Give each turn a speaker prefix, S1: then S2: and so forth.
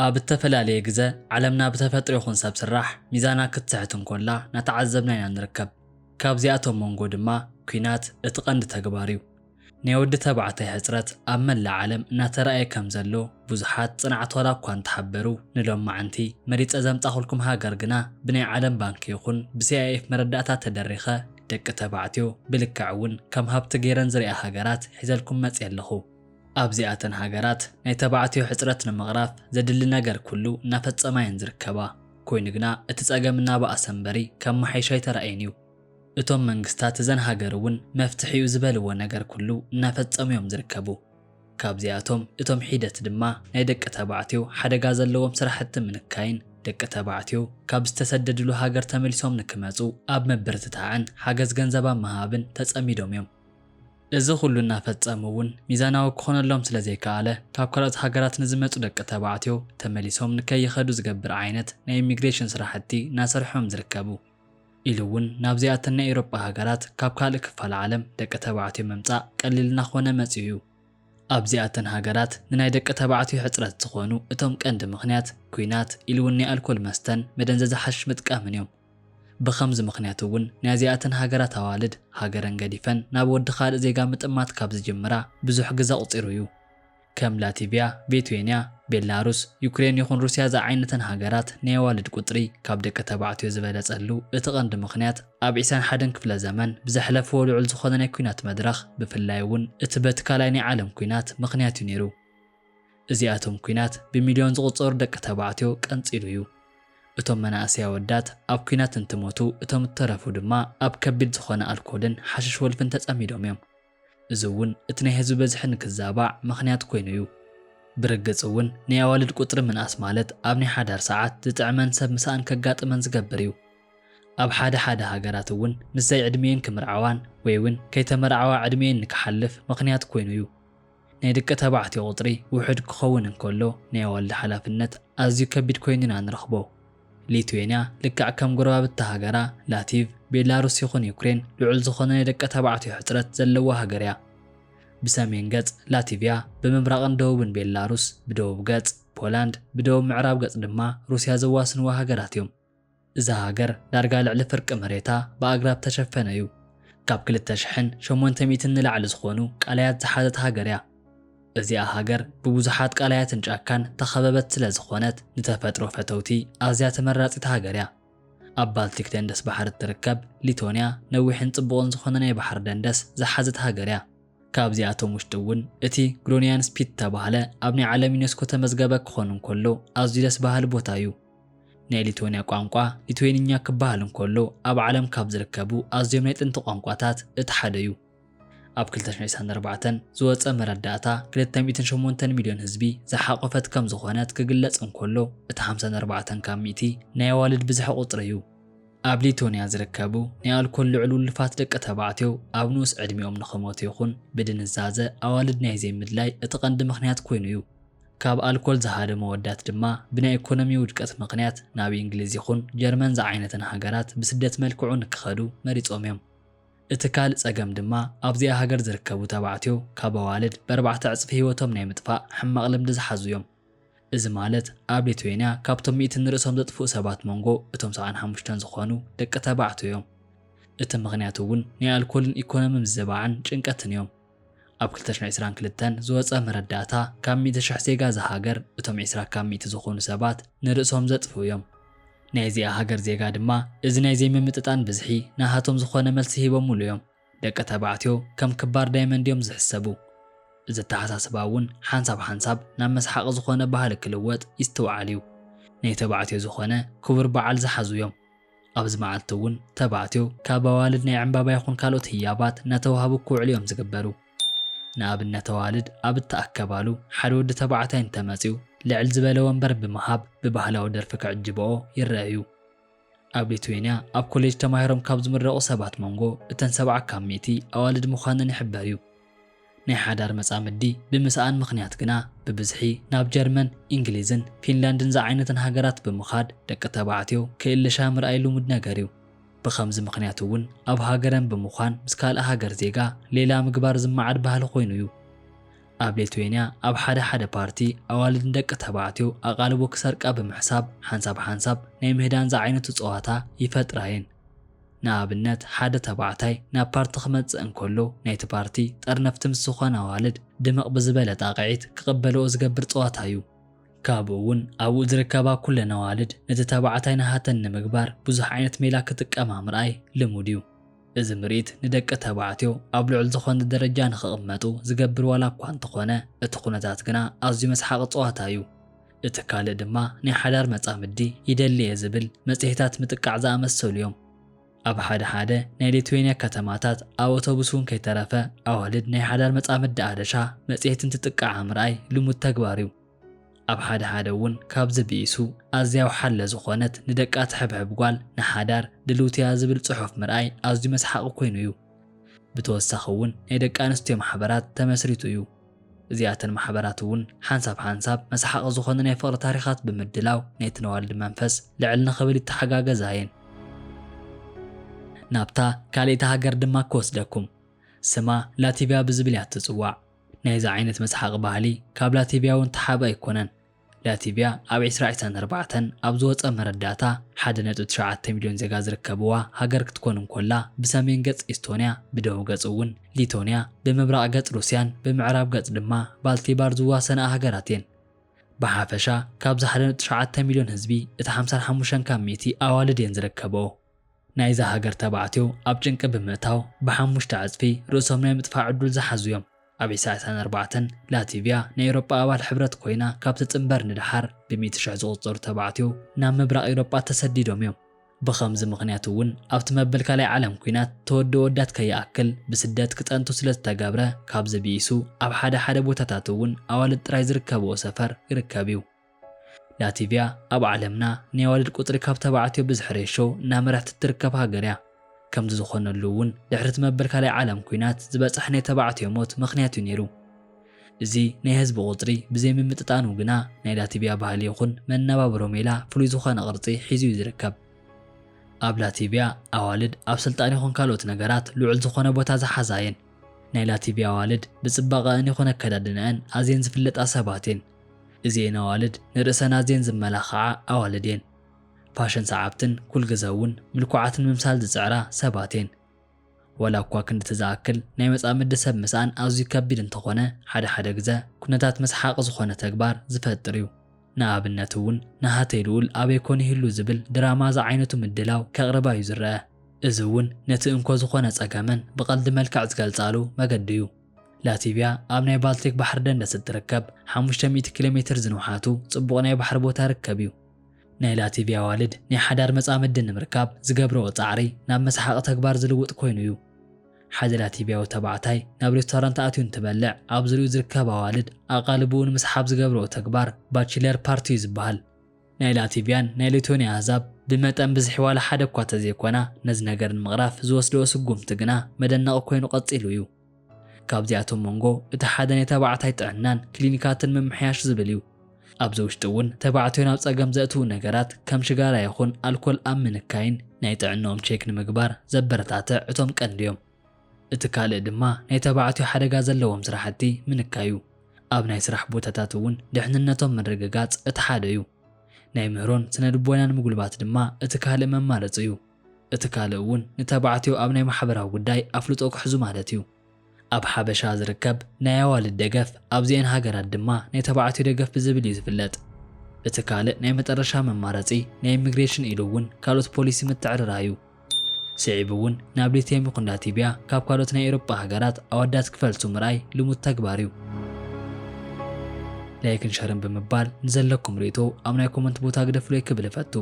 S1: ኣብ ተፈላለየ ግዜ ዓለምና ብተፈጥሮ ይኹን ሰብ ስራሕ ሚዛና ክትስሕት እንኮላ ናተዓዘብና ኢና ንርከብ። ካብዚኣቶም መንጎ ድማ ኩናት እቲ ቀንዲ ተግባር እዩ። ናይ ወዲ ተባዕታይ ሕፅረት ኣብ መላእ ዓለም እናተረኣየ ከም ዘሎ ብዙሓት ጽንዓት ዋላ እኳ እንተሓበሩ ንሎም መዓንቲ መሪፀ ዘምጻኹልኩም ሃገር ግና ብናይ ዓለም ባንኪ ይኹን ብሲኣይኤፍ መረዳእታ ተደሪኸ ደቂ ተባዕትዮ ብልክዕ እውን ከም ሃብቲ ገይረን ዝሪኣ ሃገራት ሒዘልኩም መፂ ኣለኹ። ኣብዚኣተን ሃገራት ናይ ተባዕትዮ ሕፅረት ንምቕራፍ ዘድሊ ነገር ኩሉ እናፈጸማየን ዝርከባ ኮይኑ ግና እቲ ጸገም እናበኣሰ እምበሪ ከም መሓይሻ ይተረኣየን እዩ። እቶም መንግስታት እዘን ሃገር እውን መፍትሒኡ ዝበልዎ ነገር ኩሉ እናፈጸሙ እዮም ዝርከቡ። ካብዚኣቶም እቶም ሒደት ድማ ናይ ደቂ ተባዕትዮ ሓደጋ ዘለዎም ስራሕቲ ምንካይን ደቂ ተባዕትዮ ካብ ዝተሰደድሉ ሃገር ተመሊሶም ንክመፁ ኣብ መበረታታዕን ሓገዝ ገንዘብ ምሃብን ተጸሚዶም እዮም። እዚ ኩሉ እናፈጸሙ እውን ሚዛናዊ ክኾነሎም ስለ ዘይከኣለ ካብ ካልኦት ሃገራት ንዝመፁ ደቂ ተባዕትዮ ተመሊሶም ንከይኸዱ ዝገብር ዓይነት ናይ ኢሚግሬሽን ስራሕቲ እናሰርሖም ዝርከቡ ኢሉ እውን ናብዚኣተን ናይ ኤውሮጳ ሃገራት ካብ ካልእ ክፋል ዓለም ደቂ ተባዕትዮ ምምጻእ ቀሊል እናኾነ መፂኡ እዩ። ኣብዚኣተን ሃገራት ንናይ ደቂ ተባዕትዮ ሕፅረት ዝኾኑ እቶም ቀንዲ ምኽንያት ኩናት ኢሉ እውን ናይ ኣልኮል መስተን መደንዘዚ ሓሽሽ ምጥቃምን እዮም። ብኸምዚ ምኽንያት እውን ናይዚኣተን ሃገራት ኣዋልድ ሃገረን ገዲፈን ናብ ወዲ ካልእ ዜጋ ምጥማት ካብ ዝጅምራ ብዙሕ ግዜ ቁፂሩ እዩ። ከም ላቲቪያ፣ ሊትዌንያ፣ ቤላሩስ፣ ዩክሬን ይኹን ሩስያ ዝዓይነተን ሃገራት ናይ ኣዋልድ ቁፅሪ ካብ ደቂ ተባዕትዮ ዝበለፀሉ እቲ ቀንዲ ምኽንያት ኣብ 21 ክፍለ ዘመን ብዘሕለፈዎ ልዑል ዝኾነ ናይ ኩናት መድረኽ ብፍላይ እውን እቲ በቲ ካልኣይ ናይ ዓለም ኩናት ምኽንያት እዩ ነይሩ። እዚኣቶም ኩናት ብሚልዮን ዝቑፀሩ ደቂ ተባዕትዮ ቀንፂሉ እዩ። እቶም መናእሰይ ኣወዳት ኣብ ኩናት እንትሞቱ እቶም እተረፉ ድማ ኣብ ከቢድ ዝኾነ ኣልኮልን ሓሽሽ ወልፍን ተጸሚዶም እዮም። እዚ እውን እቲ ናይ ህዝቢ በዝሒ ንክዛባዕ ምኽንያት ኮይኑ እዩ። ብርግጽ እውን ናይ ኣዋልድ ቁጥሪ ምንኣስ ማለት ኣብ ናይ ሓዳር ሰዓት ዝጥዕመን ሰብ ምሳኣን ከጋጥመን ዝገብር እዩ። ኣብ ሓደ ሃገራት እውን ምስዘይ ዕድሜን ክምርዓዋን ወይ እውን ከይተመርዓዋ ዕድሜን ንክሓልፍ ምኽንያት ኮይኑ እዩ። ናይ ደቂ ተባዕትዮ ቁጥሪ ውሕድ ክኸውን እንከሎ ናይ ኣዋልድ ሓላፍነት ኣዝዩ ከቢድ ኮይኑ ኢና ንረኽቦ። ሊትዌንያ ልክዕ ከም ጎረባብቲ ሃገራ ላቲቭ፣ ቤላሩስ ይኹን ዩክሬን ልዑል ዝኾነ ናይ ደቂ ተባዕትዮ ሕፅረት ዘለዋ ሃገር እያ። ብሰሜን ገጽ ላቲቪያ፣ ብምብራቕን ደቡብን ቤላሩስ፣ ብደቡብ ገጽ ፖላንድ፣ ብደቡብ ምዕራብ ገጽ ድማ ሩስያ ዘዋስንዋ ሃገራት እዮም። እዛ ሃገር ዳርጋ ልዕሊ ፍርቂ መሬታ ብኣግራብ ተሸፈነ እዩ። ካብ 2800 ንላዕሊ ዝኾኑ ቃላያት ዝሓዘት ሃገር እያ። እዚኣ ሃገር ብብዙሓት ቃላያትን ጫካን ተኸበበት ስለ ዝኾነት ንተፈጥሮ ፈተውቲ ኣዝያ ተመራፂት ሃገር እያ። ኣብ ባልቲክ ደንደስ ባሕሪ ትርከብ ሊቶንያ ነዊሕን ጽቡቕን ዝኾነ ናይ ባሕሪ ደንደስ ዝሓዘት ሃገር እያ። ካብዚኣቶም ውሽጢ እውን እቲ ግሮኒያን ስፒት ተባህለ ኣብ ናይ ዓለም ዩኔስኮ ተመዝገበ ክኾን እንከሎ ኣዝዩ ደስ በሃሊ ቦታ እዩ። ናይ ሊቶንያ ቋንቋ ሊትዌንኛ ክበሃል እንከሎ ኣብ ዓለም ካብ ዝርከቡ ኣዝዮም ናይ ጥንቲ ቋንቋታት እቲ ሓደ እዩ። ኣብ 2024 ዝወፀ መረዳእታ 208 ሚልዮን ህዝቢ ዝሓቆፈት ከም ዝኾነት ክግለጽ እንከሎ እቲ 54 ካብ ሚእቲ ናይ ኣዋልድ ብዝሒ ቁፅሪ እዩ። ኣብ ሊቶንያ ዝርከቡ ናይ ኣልኮል ልዑል ውልፋት ደቂ ተባዕትዮ ኣብ ንኡስ ዕድሚኦም ንኽሞቱ ይኹን ብድንዛዘ ኣዋልድ ናይ ዘይምድላይ እቲ ቀንዲ ምኽንያት ኮይኑ እዩ። ካብ ኣልኮል ዝሃደሙ ኣወዳት ድማ ብናይ ኢኮኖሚ ውድቀት ምኽንያት ናብ እንግሊዝ ይኹን ጀርመን ዝዓይነተን ሃገራት ብስደት መልክዑ ንክኸዱ መሪፆም እዮም። እቲ ካልእ ጸገም ድማ ኣብዚኣ ሃገር ዝርከቡ ተባዕትዮ ካብ ኣዋልድ ብ4 ዕፅፊ ህይወቶም ናይ ምጥፋእ ሕማቕ ልምዲ ዝሓዙ እዮም። እዚ ማለት ኣብ ሊትዌንያ ካብቶም 100 ንርእሶም ዘጥፍኡ ሰባት መንጎ እቶም 75 ዝኾኑ ደቂ ተባዕትዮ እዮም። እቲ ምኽንያት እውን ናይ ኣልኮልን ኢኮኖሚ ምዝባዕን ጭንቀትን እዮም። ኣብ 2022 ዝወፀ መረዳእታ ካብ 100,000 ዜጋ ዝሃገር እቶም 20 ካብ 100 ዝኾኑ ሰባት ንርእሶም ዘጥፍኡ እዮም። ናይዚኣ ሃገር ዜጋ ድማ እዚ ናይ ዘይምምጥጣን ብዝሒ ናሃቶም ዝኾነ መልሲ ሂቦምሉ እዮም። ደቂ ተባዕትዮ ከም ክባር ዳይመንድ እዮም ዝሕሰቡ። እዚ ተሓሳስባ እውን ሓንሳብ ናብ መስሓቂ ዝኾነ ባህሊ ክልወጥ ይስተውዓል እዩ። ናይ ተባዕትዮ ዝኾነ ክቡር በዓል ዝሓዙ እዮም። ኣብዚ መዓልቲ እውን ተባዕትዮ ካብ ኣዋልድ ናይ ዕምባባ ይኹን ካልኦት ህያባት እናተዋህቡ ክውዕሉ እዮም ዝግበሩ። ንኣብነት ኣዋልድ ኣብ እተኣከባሉ ሓደ ወዲ ተባዕታይ እንተመፂኡ ልዕል ዝበለ ወንበር ብምሃብ ብባህላዊ ደርፊ ክዕጅብኦ ይረአዩ። ኣብ ሊትዌንያ ኣብ ኮሌጅ ተማሂሮም ካብ ዝምረቑ ሰባት መንጎ እተን 70 ካብ ሚእቲ ኣዋልድ ምዃነን ይሕበር እዩ። ናይ ሓዳር መጻምዲ ብምስኣን ምኽንያት ግና ብብዝሒ ናብ ጀርመን፣ እንግሊዝን ፊንላንድን ዝዓይነተን ሃገራት ብምኻድ ደቂ ተባዕትዮ ክእልሻ ምርኣይ ልሙድ ነገር እዩ። ብኸምዚ ምኽንያት እውን ኣብ ሃገረን ብምዃን ምስ ካልእ ሃገር ዜጋ ሌላ ምግባር ዝመዓድ ባህሊ ኮይኑ እዩ። ኣብ ሊትዌንያ ኣብ ሓደ ፓርቲ ኣዋልድ ደቂ ተባዕትዮ ኣቓልቦ ክሰርቃ ብምሕሳብ ሓንሳብ ናይ ምህዳን ዝዓይነቱ ፀዋታ ይፈጥራየን። ንኣብነት ሓደ ተባዕታይ ናብ ፓርቲ ክመጽእ እንከሎ ናይቲ ፓርቲ ጠርነፍቲ ምስ ዝኾነ ኣዋልድ ድምቕ ብዝበለ ጣቕዒት ክቕበልኦ ዝገብር ፀዋታ እዩ። ካብኡ እውን ኣብኡ ዝርከባ ኩለን ኣዋልድ ነቲ ተባዕታይ ናሃተን ንምግባር ብዙሕ ዓይነት ሜላ ክጥቀማ ምርኣይ ልሙድ እዩ። እዚ ምርኢት ንደቂ ተባዕትዮ ኣብ ልዑል ዝኾነ ደረጃ ንኽቕመጡ ዝገብር ዋላ እኳ እንተኾነ እቲ ኩነታት ግና ኣዝዩ መስሓቂ ፀዋታ እዩ። እቲ ካልእ ድማ ናይ ሓዳር መጻምዲ ይደልየ ዝብል መጽሔታት ምጥቃዕ ዝኣመሰሉ እዮም። ኣብ ሓደ ናይ ሊትዌንያ ከተማታት ኣብ ኣውቶቡስ እውን ከይተረፈ ኣዋልድ ናይ ሓዳር መጻምዲ ኣደሻ መጽሔትን ትጥቃዓ ምርኣይ ልሙድ ተግባር እዩ። ኣብ ሓደ እውን ካብዚ ብኢሱ ኣዝያ ወሓለ ዝኾነት ንደቃ ትሕብሕብ ጓል ንሓዳር ድልውትያ ዝብል ጽሑፍ ምርኣይ ኣዝዩ መስሓቂ ኮይኑ እዩ። ብተወሳኺ እውን ናይ ደቂ ኣንስትዮ ማሕበራት ተመስሪቱ እዩ። እዚኣተን ማሕበራት እውን ሓንሳብ መስሓቂ ዝኾነ ናይ ፍቕሪ ታሪኻት ብምድላው ናይቲ ነዋልዲ መንፈስ ልዕል ንኽብል ይተሓጋገዛየን። ናብታ ካልእቲ ሃገር ድማ ክወስደኩም ስማ ላቲቪያ ብዝብል እያ ትጽዋዕ። ናይዚ ዓይነት መስሓቂ ባህሊ ካብ ላቲቪያ እውን ተሓበ ኣይኮነን። ላቲቪያ ኣብ 2024 ኣብ ዝወፀ መረዳእታ 1.9 ሚልዮን ዜጋ ዝርከብዋ ሃገር ክትኮን እንኮላ ብሰሜን ገጽ ኤስቶንያ፣ ብደቡብ ገጽ እውን ሊቶንያ፣ ብምብራቕ ገጽ ሩስያን፣ ብምዕራብ ገጽ ድማ ባልቲባር ዝዋሰና ሃገራት እየን። ብሓፈሻ ካብዚ 1.9 ሚልዮን ህዝቢ እቲ 55 ካብ ሚእቲ ኣዋልድ እየን ዝርከብኦ። ናይዛ ሃገር ተባዕትዮ ኣብ ጭንቂ ብምእታው ብሓሙሽተ ዕጽፊ ርእሶም ናይ ምጥፋዕ ዕዱል ዝሓዙ እዮም። ኣብ 2024 ላቲቪያ ናይ ኤውሮጳ ኣባል ሕብረት ኮይና ካብቲ ጽንበር ንድሓር ብ100,000 ዝቑጸሩ ተባዕትዮ ናብ ምብራቕ ኤውሮጳ ተሰዲዶም እዮም። ብኸምዚ ምኽንያት እውን ኣብቲ መበል ካልኣይ ዓለም ኩናት ተወዲ ወዳት ከይኣክል ብስደት ክጸንቱ ስለ ዝተገብረ ካብዚ ብኢሱ ኣብ ሓደ ቦታታት እውን ኣዋልድ ጥራይ ዝርከብኦ ሰፈር ይርከብ እዩ። ላቲቪያ ኣብ ዓለምና ናይ ኣዋልድ ቁጽሪ ካብ ተባዕትዮ ብዝሕ ሬሾ እናመርሕቲ ትርከብ ሃገር እያ። ከምዚ ዝኾነሉ እውን ድሕሪ መበል ካልኣይ ዓለም ኩናት ዝበጽሕ ናይ ተባዕትዮ ሞት ምኽንያት እዩ ነይሩ። እዚ ናይ ህዝቢ ቁጽሪ ብዘይ ምምጥጣኑ ግና ናይ ላቲቪያ ባህሊ ይኹን መነባብሮ ሜላ ፍሉይ ዝኾነ ቅርጺ ሒዙ ይዝርከብ። ኣብ ላቲቪያ ኣዋልድ ኣብ ስልጣን ይኹን ካልኦት ነገራት ልዑል ዝኾነ ቦታ ዝሓዛየን። ናይ ላቲቪያ ኣዋልድ ብጽባቐአን ይኹን ኣከዳድነአን ኣዝየን ዝፍለጣ ሰባት እየን። እዚአን ኣዋልድ ንርእሰን ኣዝየን ዝመላኽዓ ኣዋልድ እየን። ፋሽን ሰዓብትን ኩል ግዜ እውን ምልኩዓትን ምምሳል ዝጽዕራ ሰባት እየን። ወላ እኳ ክንዲ ትዝኣክል ናይ መጻምዲ ሰብ ምስኣን ኣዝዩ ከቢድ እንተኾነ ሓደ ግዜ ኩነታት መስሓቂ ዝኾነ ተግባር ዝፈጥር እዩ። ንኣብነት እውን ናሃተይ ልዑል ኣበይ ኮን ይህሉ ዝብል ድራማ ዝዓይነቱ ምድላው ከቕርባ እዩ ዝረአ። እዚ እውን ነቲ እንኮ ዝኾነ ጸገመን ብቐልዲ መልክዕ ዝገልጻሉ መገዲ እዩ። ላቲቪያ ኣብ ናይ ባልቲክ ባሕሪ ደንደስ እትርከብ 500 ኪሎ ሜትር ዝንውሓቱ ጽቡቕ ናይ ባሕሪ ቦታ ርከብ እዩ። ናይ ላቲቪያ ኣዋልድ ናይ ሓዳር መጻምዲ ንምርካብ ዝገብርዎ ጻዕሪ ናብ መስሓቂ ተግባር ዝልውጥ ኮይኑ እዩ። ሓደ ላቲቪያዊ ተባዕታይ ናብ ሬስቶራንት ኣትዩ እንትበልዕ ኣብ ዙርያኡ ዝርከብ ኣዋልድ ኣቓልቡ ንምስሓብ ዝገብርዎ ተግባር ባችለር ፓርቲ እዩ ዝበሃል። ናይ ላቲቪያን ናይ ሊቶንያ ኣህዛብ ብመጠን ብዝሒ ዋላ ሓደ እኳ ተዘይኮና ነዚ ነገር ንምቕራፍ ዝወስድዎ ስጉምቲ ግና መደነቒ ኮይኑ ቀጺሉ እዩ። ካብዚኣቶም መንጎ እቲ ሓደ ናይ ተባዕታይ ጥዕናን ክሊኒካትን ምምሕያሽ ዝብል እዩ። ኣብዚ ውሽጢ እውን ተባዕትዮ ናብ ጸገም ዘእትዉ ነገራት ከም ሽጋራ ይኹን ኣልኮል ኣብ ምንካይን ናይ ጥዕንኦም ቼክ ንምግባር ዘበረታትዕ እቶም ቀንዲ እዮም። እቲ ካልእ ድማ ናይ ተባዕትዮ ሓደጋ ዘለዎም ስራሕቲ ምንካይ እዩ። ኣብ ናይ ስራሕ ቦታታት እውን ድሕንነቶም ምርግጋጽ እቲ ሓደ እዩ። ናይ ምህሮን ስነ ልቦናን ምግልባት ድማ እቲ ካልእ መማረፂ እዩ። እቲ ካልእ እውን ንተባዕትዮ ኣብ ናይ ማሕበራዊ ጉዳይ ኣፍልጦ ክሕዙ ማለት እዩ። ኣብ ሓበሻ ዝርከብ ናይ ኣዋልድ ደገፍ ኣብዚአን ሃገራት ድማ ናይ ተባዕትዮ ደገፍ ብዝብል እዩ ዝፍለጥ። እቲ ካልእ ናይ መጨረሻ መማረፂ ናይ ኢሚግሬሽን ኢሉ እውን ካልኦት ፖሊሲ ምትዕርራይ እዩ። ስዒቡ እውን ናብ ሊትዌንያ ይኹን ላቲቪያ ካብ ካልኦት ናይ ኤውሮጳ ሃገራት ኣወዳት ክፈልሱ ምርኣይ ልሙድ ተግባር እዩ። ላይክን ሸርን ብምባል ንዘለኩም ርእቶ ኣብ ናይ ኮመንት ቦታ ግደፍሉ ክብል ፈቱ።